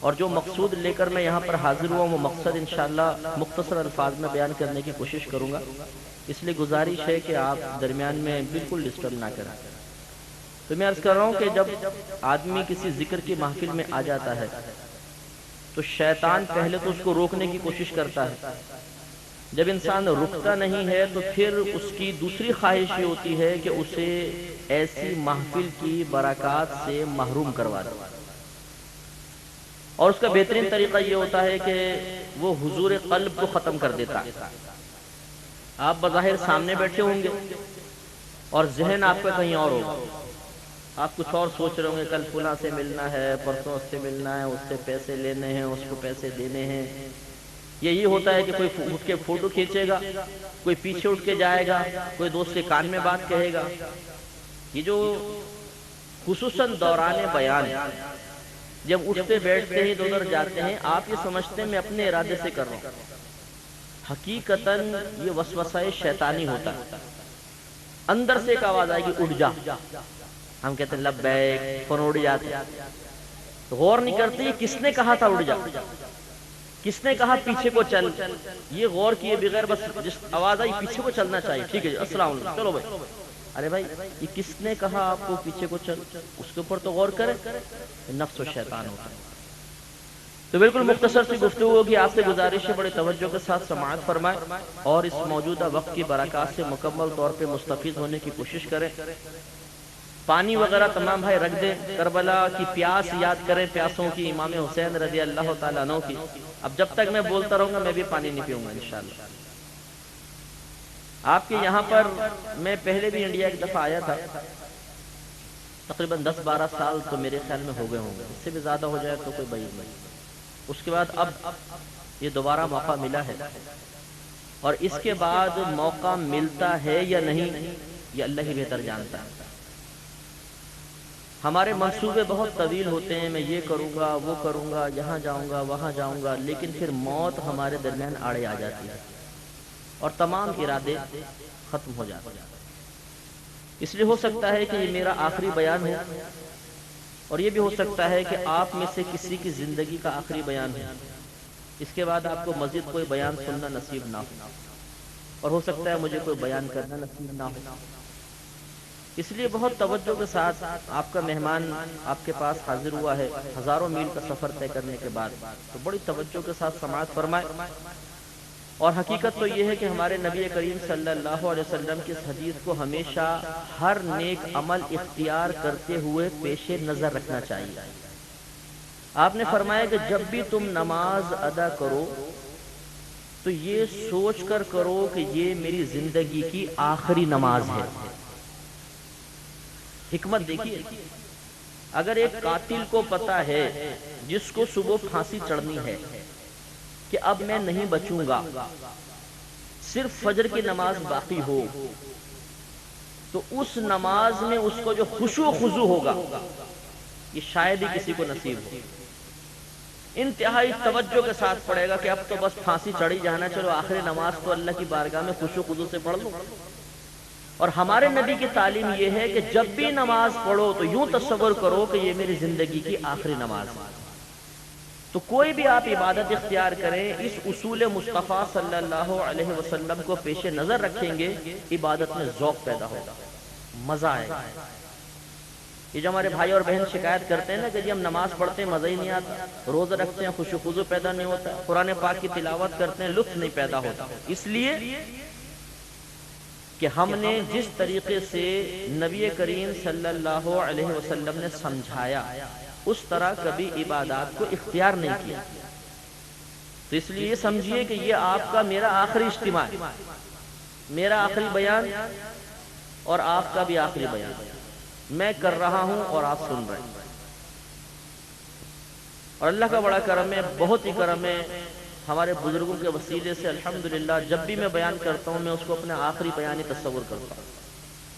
اور جو مقصود لے کر میں یہاں پر حاضر ہوا وہ مقصد انشاءاللہ مختصر الفاظ میں بیان کرنے کی کوشش کروں گا، اس لیے گزارش ہے کہ آپ درمیان میں بالکل ڈسٹرب نہ کریں۔ تو میں عرض کر رہا ہوں کہ جب آدمی کسی ذکر کی محفل میں آ جاتا ہے تو شیطان پہلے تو اس کو روکنے کی کوشش کرتا ہے، جب انسان رکتا نہیں ہے تو پھر اس کی دوسری خواہش یہ ہوتی ہے کہ اسے ایسی محفل کی برکات سے محروم کروا دے، اور اس کا بہترین طریقہ یہ ہوتا ہے کہ وہ حضور قلب کو ختم کر دیتا ہے۔ آپ بظاہر سامنے بیٹھے ہوں گے اور ذہن آپ کا کہیں اور ہوگا، آپ کچھ اور سوچ رہے ہوں گے، کل فلاں سے ملنا ہے، پرسوں اس سے ملنا ہے، اس سے پیسے لینے ہیں، اس کو پیسے دینے ہیں۔ یہی ہوتا ہے کہ کوئی اٹھ کے فوٹو کھینچے گا، کوئی پیچھے اٹھ کے جائے گا، کوئی دوست کے کان میں بات کہے گا۔ یہ جو خصوصاً دوران بیان جب اٹھتے بیٹھتے ہی ادھر جاتے ہیں، آپ یہ سمجھتے ہیں میں اپنے ارادے سے کر رہا ہوں، حقیقتاً یہ وسوسہ شیطانی ہوتا ہے۔ اندر سے ایک آواز آئے گی اٹھ جا، ہم کہتے ہیں لبیک، فوراً اٹھ جاتے ہیں، غور نہیں کرتے کس نے کہا تھا اٹھ جا، کس نے کہا پیچھے کو چل، یہ غور کیے بغیر بس جس آواز آئی پیچھے کو چلنا چاہیے، ٹھیک ہے جی السلام علیکم، چلو بھائی۔ ارے بھائی یہ کس نے کہا آپ کو پیچھے کو چل، اس کے اوپر تو غور کرے، نفس و شیطان ہوتا ہے۔ تو بالکل مختصر سی گفتگو ہوگی، آپ سے گزارش ہے بڑے توجہ کے ساتھ سماعت فرمائیں اور اس موجودہ وقت کی برکات سے مکمل طور پہ مستفید ہونے کی کوشش کریں۔ پانی وغیرہ تمام بھائی رکھ دیں، کربلا کی پیاس یاد کریں، پیاسوں کی امام حسین رضی اللہ تعالیٰ عنہ کی۔ اب جب تک میں بولتا رہوں گا میں بھی پانی نہیں پیوں گا انشاءاللہ۔ آپ کے یہاں پر میں پہلے بھی انڈیا ایک دفعہ آیا تھا، تقریباً 10-12 سال تو میرے خیال میں ہو گئے ہوں گے، اس سے بھی زیادہ ہو جائے تو کوئی بعید نہیں۔ اس کے بعد اب یہ دوبارہ موقع ملا ہے، اور اس کے بعد موقع ملتا ہے یا نہیں یہ اللہ ہی بہتر جانتا ہے۔ ہمارے منصوبے بہت طویل ہوتے ہیں، میں یہ کروں گا وہ کروں گا، یہاں جاؤں گا وہاں جاؤں گا، لیکن پھر موت ہمارے درمیان آڑے آ جاتی ہے اور تمام ارادے ختم ہو جاتے ہیں۔ اس لیے ہو سکتا ہے کہ یہ میرا آخری بیان ہو، اور یہ بھی ہو سکتا ہے کہ آپ میں سے کسی کی زندگی کا آخری بیان ہو، اس کے بعد آپ کو مزید کوئی بیان سننا نصیب نہ ہو، اور ہو سکتا ہے مجھے کوئی بیان کرنا نصیب نہ ہو۔ اس لیے بہت توجہ کے ساتھ آپ کا مہمان آپ کے پاس حاضر ہوا ہے، ہزاروں میل کا سفر طے کرنے کے بعد، تو بڑی توجہ کے ساتھ سماعت فرمائے۔ اور حقیقت تو یہ ہے کہ ہمارے نبی کریم صلی اللہ علیہ وسلم کی اس حدیث کو ہمیشہ ہر نیک عمل اختیار کرتے ہوئے پیش نظر رکھنا چاہیے۔ آپ نے فرمایا کہ جب بھی تم نماز ادا کرو تو یہ سوچ کر کرو کہ یہ میری زندگی کی آخری نماز ہے۔ حکمت دیکھیے، اگر ایک قاتل کو پتا ہے جس کو صبح پھانسی چڑھنی ہے کہ اب میں نہیں بچوں گا، صرف فجر کی نماز باقی ہو، تو اس نماز میں اس کو جو خشوع و خضوع ہوگا یہ شاید ہی کسی کو نصیب ہو۔ انتہائی توجہ کے ساتھ پڑھے گا کہ اب تو بس پھانسی چڑھی جانا، چلو آخری نماز تو اللہ کی بارگاہ میں خشوع و خضوع سے پڑھ لوں۔ اور ہمارے نبی کی تعلیم یہ ہے کہ جب بھی نماز پڑھو تو یوں تصور کرو کہ یہ میری زندگی کی آخری نماز ہے۔ تو کوئی بھی آپ عبادت اختیار کریں، اس اصول مصطفیٰ صلی اللہ علیہ وسلم کو پیش نظر رکھیں گے، عبادت میں ذوق پیدا ہوگا، مزہ آئے گا۔ یہ جو ہمارے بھائی اور بہن شکایت کرتے ہیں نا کہ جی ہم نماز پڑھتے ہیں مزہ ہی نہیں آتا، روزہ رکھتے ہیں خشوع و خضوع پیدا نہیں ہوتا، قرآن پاک کی تلاوت کرتے ہیں لطف نہیں پیدا ہوتا، اس لیے کہ ہم نے جس طریقے سے نبی کریم صلی اللہ علیہ وسلم نے سمجھایا اس طرح کبھی عبادات کو اختیار نہیں کیا۔ تو اس لیے سمجھیے کہ یہ آپ کا میرا آخری اجتماع ہے، میرا آخری بیان اور آپ کا بھی آخری بیان، میں کر رہا ہوں اور آپ سن رہے ہیں۔ اور اللہ کا بڑا کرم ہے، بہت ہی کرم ہے، ہمارے بزرگوں کے وسیلے سے الحمدللہ جب بھی میں بیان کرتا ہوں میں اس کو اپنا آخری بیانی تصور کرتا ہوں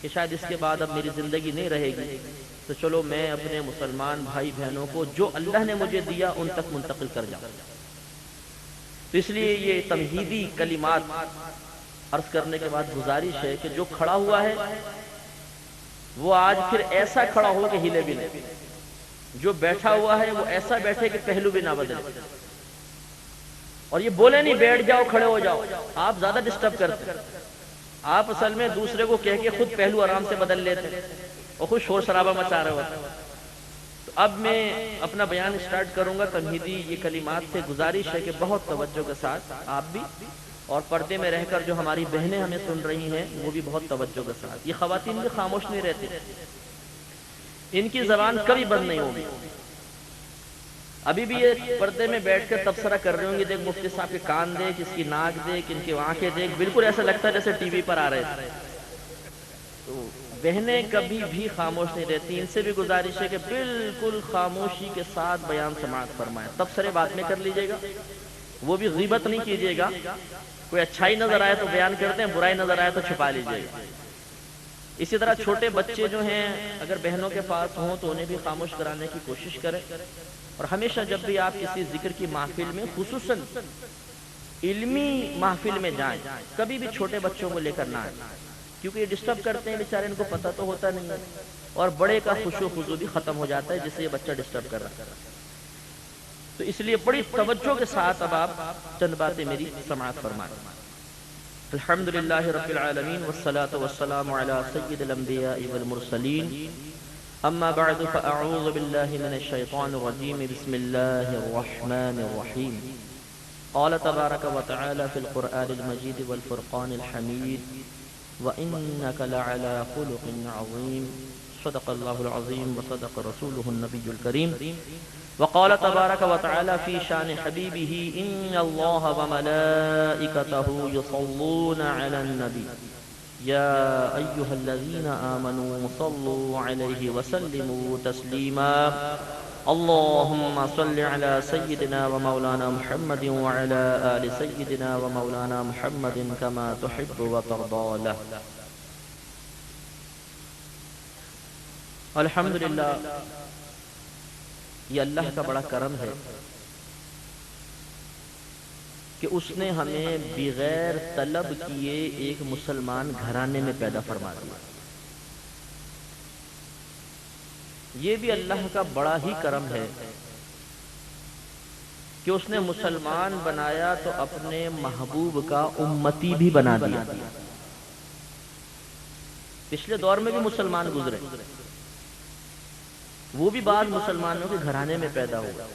کہ شاید اس کے بعد اب میری زندگی نہیں رہے گی، تو چلو میں اپنے مسلمان بھائی بہنوں کو جو اللہ نے مجھے دیا ان تک منتقل کر جاؤں۔ تو اس لیے یہ تمہیدی کلمات عرض کرنے کے بعد گزارش ہے کہ جو کھڑا ہوا ہے وہ آج پھر ایسا کھڑا ہو کہ ہلے بھی نہیں، جو بیٹھا ہوا ہے وہ ایسا بیٹھے کہ پہلو بھی نہ بدلے، اور یہ بولے نہیں بیٹھ جاؤ کھڑے ہو جاؤ، آپ زیادہ ڈسٹرب کرتے ہیں۔ آپ اصل میں دوسرے کو کہہ کے خود پہلو آرام سے بدل لیتے ہیں اور خود شور شرابہ مچا رہے ہوتے ہیں۔ تو اب میں اپنا بیان سٹارٹ کروں گا، تمہیدی یہ کلمات سے گزارش ہے کہ بہت توجہ کے ساتھ آپ بھی، اور پردے میں رہ کر جو ہماری بہنیں ہمیں سن رہی ہیں وہ بھی بہت توجہ کے ساتھ۔ یہ خواتین بھی خاموش نہیں رہتی، ان کی زبان کبھی بند نہیں ہوگی۔ ابھی بھی یہ پردے میں بیٹھ کر تبصرہ کر رہے ہوں گے، دیکھ مفتی صاحب کے کان دیکھ، اس کی ناک دیکھ، ان کی آنکھیں دیکھ، بالکل ایسا لگتا ہے جیسے ٹی وی پر آ رہے تھے۔ تو بہنیں کبھی بھی خاموش نہیں رہتی، ان سے بھی گزارش ہے کہ بالکل خاموشی کے ساتھ بیان سماعت فرمائیں۔ تبصرے بعد میں کر لیجئے گا، وہ بھی غیبت نہیں کیجئے گا، کوئی اچھائی نظر آئے تو بیان کرتے ہیں، برائی نظر آئے تو چھپا لیجئے گا۔ اسی طرح چھوٹے بچے جو ہیں اگر بہنوں کے پاس ہوں تو انہیں بھی خاموش کرانے کی کوشش کریں، اور ہمیشہ جب بھی آپ کسی ذکر کی محفل میں، خصوصاً علمی محفل میں جائیں، کبھی بھی چھوٹے بچوں کو لے کر نہ آئیں، کیونکہ یہ ڈسٹرب کرتے ہیں، بیچارے ان کو پتہ تو ہوتا نہیں ہے، اور بڑے کا خشوع و خضوع بھی ختم ہو جاتا ہے جس سے یہ بچہ ڈسٹرب کر رہا ہے۔ تو اس لیے بڑی توجہ کے ساتھ اب آپ چند باتیں میری سماعت فرمائیں۔ الحمدللہ رب العالمین والصلاة والسلام علی سید الانبیاء والمرسلین، اما بعد فاعوذ باللہ من الشیطان الرجیم، بسم اللہ الرحمن الرحیم۔ قال تبارک وتعالی فی القرآن المجید والفرقان الحمید، وَإِنَّكَ لَعَلَى خُلُقٍ عَظِيمٍ۔ صدق اللہ العظیم وصدق رسولہ النبی الکریم۔ وقال تبارک وتعالی فی شان حبیبہ، ان اللہ وملائکتہ یصلون علی النبی، یا ایہا الذین آمنوا صلوا علیہ وسلموا تسلیما۔ اللہم صل علی سیدنا ومولانا محمد وعلی آل سیدنا ومولانا محمد کما تحب وترضى له۔ الحمدللہ، یہ اللہ کا بڑا کرم ہے کہ اس نے ہمیں بغیر طلب کیے ایک مسلمان گھرانے میں پیدا فرما دیا۔ یہ بھی اللہ کا بڑا ہی کرم ہے کہ اس نے مسلمان بنایا تو اپنے محبوب کا امتی بھی بنا دیا۔ پچھلے دور میں بھی مسلمان گزرے، وہ بھی بعض مسلمانوں کے گھرانے میں پیدا ہوا۔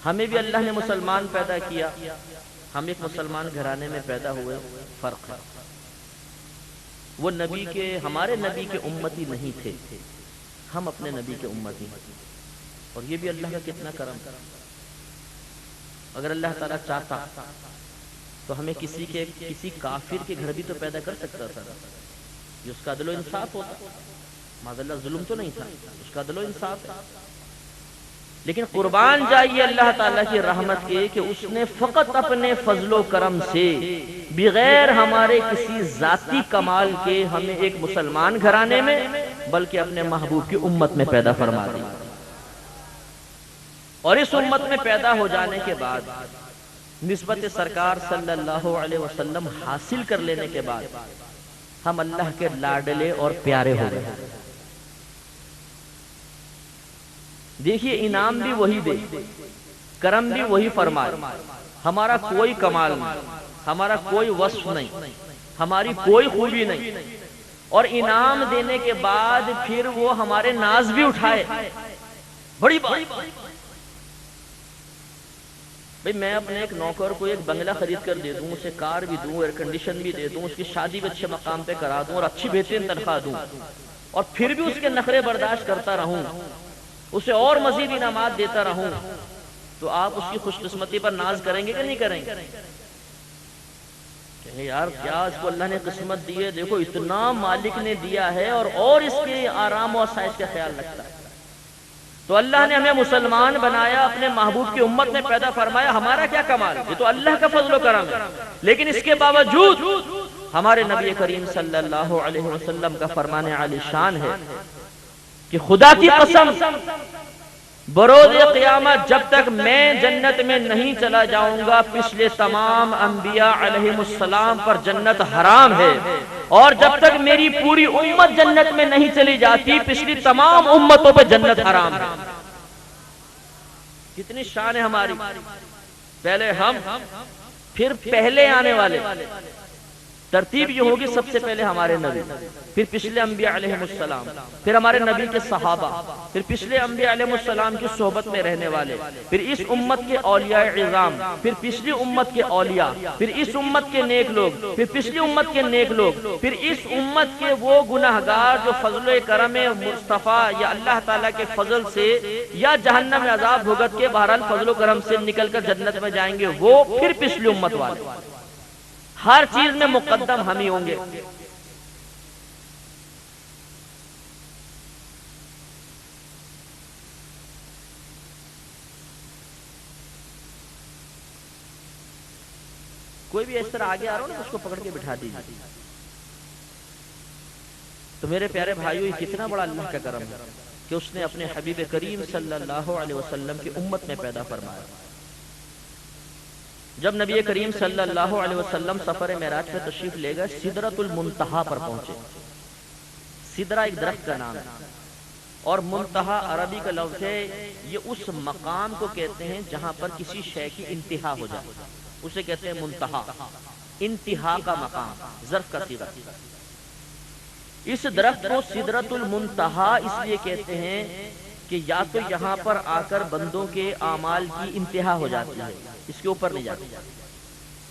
ہمیں بھی اللہ نے مسلمان پیدا کیا، ہم ایک مسلمان گھرانے میں پیدا ہوئے، فرق ہے۔ وہ نبی کے، ہمارے نبی کے امتی نہیں تھے، ہم اپنے نبی کے امتی ہیں، اور یہ بھی اللہ کا کتنا کرم۔ اگر اللہ تعالیٰ چاہتا تو ہمیں کسی کافر کے گھر بھی تو پیدا کر سکتا تھا، یہ اس کا عدل و انصاف ہوتا، معاذ اللہ ظلم تو نہیں تھا، اس کا عدل و انصاف ہے۔ لیکن قربان جائیے اللہ تعالیٰ کی رحمت کے کہ اس نے فقط اپنے فضل و کرم سے، بغیر ہمارے کسی ذاتی کمال کے، ہمیں ایک مسلمان گھرانے میں بلکہ اپنے محبوب کی امت میں پیدا فرما دی۔ اور اس امت میں پیدا ہو جانے کے بعد، نسبت سرکار صلی اللہ علیہ وسلم حاصل کر لینے کے بعد، ہم اللہ کے لاڈلے اور پیارے ہو گئے۔ دیکھیے انعام بھی وہی دے، کرم بھی وہی فرمائے، ہمارا کوئی کمال نہیں، ہمارا کوئی وصف نہیں، ہماری کوئی خوبی نہیں، اور انعام دینے کے بعد پھر وہ ہمارے ناز بھی اٹھائے، بڑی بات۔ بھئی میں اپنے ایک نوکر کو ایک بنگلہ خرید کر دے دوں، اسے کار بھی دوں، ایئر کنڈیشن بھی دے دوں، اس کی شادی بھی اچھے مقام پہ کرا دوں اور اچھی بہترین تنخواہ دوں، اور پھر بھی اس کے نخرے برداشت کرتا رہوں، اسے اور مزید انعامات دیتا رہوں، تو آپ اس کی خوش قسمتی پر ناز کریں گے کہ نہیں کریں گے؟ کہ یار کیا اس کو اللہ نے قسمت دی ہے، دیکھو اتنا مالک نے دیا ہے، اور اس کے آرام و آسائش کا خیال رکھتا ہے۔ تو اللہ نے ہمیں مسلمان بنایا، اپنے محبوب کی امت میں پیدا فرمایا، ہمارا کیا کمال، یہ تو اللہ کا فضل و کرم ہے۔ لیکن اس کے باوجود ہمارے نبی کریم صلی اللہ علیہ وسلم کا فرمان عالی شان ہے کہ خدا کی قسم بروز قیامت جب تک میں جنت میں نہیں چلا جاؤں گا پچھلے تمام انبیاء علیہم السلام پر جنت حرام ہے، اور جب تک میری پوری امت جنت میں نہیں چلی جاتی پچھلی تمام امتوں پہ جنت حرام ہے۔ کتنی شان ہے ہماری، پہلے ہم پھر پہلے آنے والے، ترتیب یہ ہوگی سب سے پہلے ہمارے نبی، پھر پچھلے انبیاء علیہم السلام، پھر ہمارے نبی کے صحابہ، پھر پچھلے انبیاء علیہم السلام کی صحبت میں رہنے والے، پھر اس امت کے اولیاء عظام، پھر پچھلی امت کے اولیاء، پھر اس امت کے نیک لوگ، پھر پچھلی امت کے نیک لوگ، پھر اس امت کے وہ گناہگار جو فضل و کرم مصطفیٰ یا اللہ تعالیٰ کے فضل سے یا جہنم میں عذاب بھگت کے بہرحال فضل و کرم سے نکل کر جنت میں جائیں گے، وہ پھر پچھلی امت والے، ہر چیز میں مقدم ہم ہی ہوں گے۔ کوئی بھی اس طرح آگے آ رہا ہو نا اس کو پکڑ کے بٹھا دیجیے۔ تو میرے پیارے بھائیو، یہ کتنا بڑا اللہ کا کرم ہے کہ اس نے اپنے حبیب کریم صلی اللہ علیہ وسلم کی امت میں پیدا فرمایا۔ جب نبی کریم صلی اللہ علیہ وسلم سفر معراج پہ تشریف لے گئے، سدرۃ المنتہا پر پہنچے۔ سدرہ ایک درخت کا نام ہے، اور منتہا عربی کا لفظ ہے، یہ اس مقام کو کہتے ہیں جہاں پر کسی شے کی انتہا ہو جائے، اسے کہتے ہیں منتہا، انتہا کا مقام، ظرف کا صیغہ۔ اس درخت کو سدرۃ المنتہا اس لیے کہتے ہیں کہ یا تو یہاں پر آ کر بندوں کے اعمال کی انتہا ہو جاتی ہے، اس کے اوپر نہیں جاتی،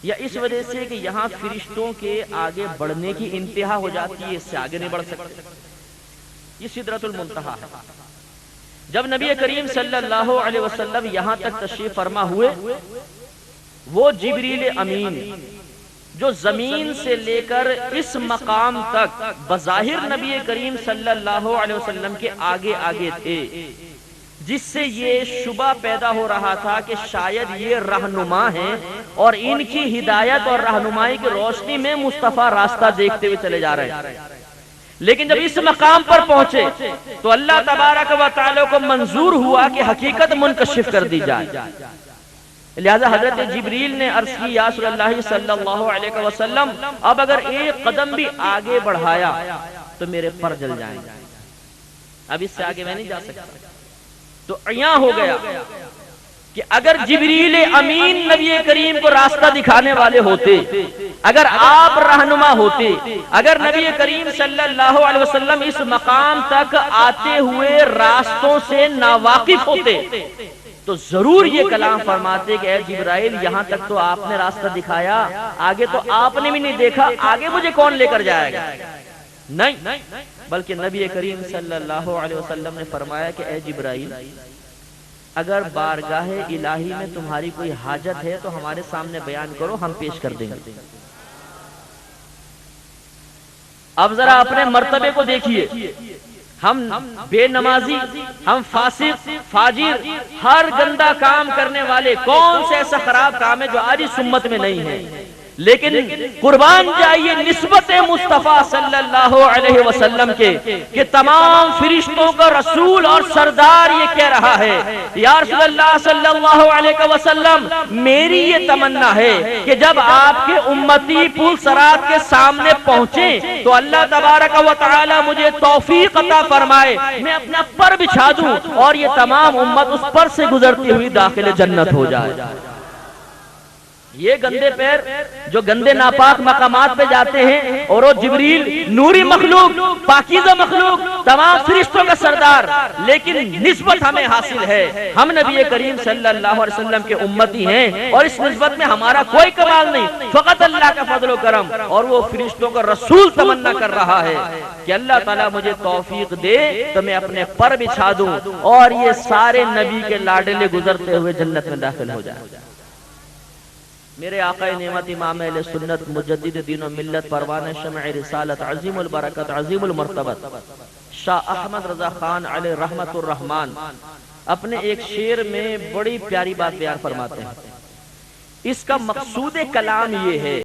یا اس وجہ سے کہ یہاں فرشتوں کے آگے بڑھنے کی انتہا ہو جاتی ہے، اس سے آگے نہیں بڑھ سکتے۔ یہ سدرۃ المنتہا ہے۔ جب نبی کریم صلی اللہ علیہ وسلم یہاں تک تشریف فرما ہوئے، وہ جبریل امین جو زمین سے لے کر اس مقام تک بظاہر نبی کریم صلی اللہ علیہ وسلم کے آگے آگے تھے، جس سے یہ شبہ پیدا ہو رہا تھا کہ شاید یہ رہنما ہیں اور ان کی ہدایت اور رہنمائی کی روشنی میں مصطفیٰ راستہ دیکھتے ہوئے چلے جا رہے ہیں۔ لیکن جب اس مقام پر پہنچے تو اللہ تبارک و تعالی کو منظور ہوا کہ حقیقت منکشف کر دی جائے، لہذا حضرت جبریل نے عرض کی، یا رسول اللہ صلی اللہ علیہ وسلم، اب اگر ایک قدم بھی آگے بڑھایا تو میرے پر جل جائیں گے، اب اس سے آگے میں نہیں جا سکتا۔ تو عیاں ہو گیا کہ اگر جبریل امین نبی کریم کو راستہ دکھانے والے ہوتے، اگر آپ رہنما ہوتے، اگر نبی کریم صلی اللہ علیہ وسلم اس مقام تک آتے ہوئے راستوں سے ناواقف ہوتے تو ضرور یہ کلام فرماتے کہ اے جبرائیل، یہاں تک تو آپ نے راستہ دکھایا، آگے تو آپ نے بھی نہیں دیکھا، آگے مجھے کون لے کر جائے گا؟ نہیں، بلکہ نبی کریم صلی اللہ علیہ وسلم نے فرمایا کہ اے جبرائیل، اگر بارگاہ الہی میں تمہاری کوئی حاجت ہے تو ہمارے سامنے بیان کرو، ہم پیش کر دیں گے۔ اب ذرا اپنے مرتبے کو دیکھیے، ہم بے نمازی، ہم فاسق، فاجر، ہر گندا کام کرنے والے، کون سے ایسا خراب کام ہے جو آج اس امت میں نہیں ہے؟ لیکن قربان جائیے نسبت مصطفیٰ صلی اللہ علیہ وسلم کے کہ تمام فرشتوں کا رسول اور سردار یہ کہہ رہا ہے، یا رسول اللہ صلی اللہ علیہ وسلم، میری یہ تمنا ہے کہ جب آپ کے امتی پل صراط کے سامنے پہنچیں تو اللہ تبارک و تعالی مجھے توفیق عطا فرمائے، میں اپنا پر بچھا دوں اور یہ تمام امت اس پر سے گزرتی ہوئی داخل جنت ہو جائے۔ یہ گندے پیر جو گندے ناپاک مقامات پہ جاتے ہیں، اور وہ جبریل نوری مخلوق، پاکیزہ مخلوق، تمام فرشتوں کا سردار، لیکن نسبت ہمیں حاصل ہے، ہم نبی کریم صلی اللہ علیہ وسلم کے امتی ہیں، اور اس نسبت میں ہمارا کوئی کمال نہیں، فقط اللہ کا فضل و کرم، اور وہ فرشتوں کا رسول تمنا کر رہا ہے کہ اللہ تعالیٰ مجھے توفیق دے تو میں اپنے پر بچھا دوں اور یہ سارے نبی کے لاڈلے گزرتے ہوئے جنت میں داخل ہو جائے۔ میرے آقا نعمت امام اہل سنت مجدد دین و ملت پروان شمع رسالت عظیم البرکت عظیم المرتبت شاہ احمد رضا خان علیہ رحمت الرحمن اپنے ایک شعر میں بڑی پیاری بات بیان فرماتے ہیں۔ اس کا مقصود کلام یہ ہے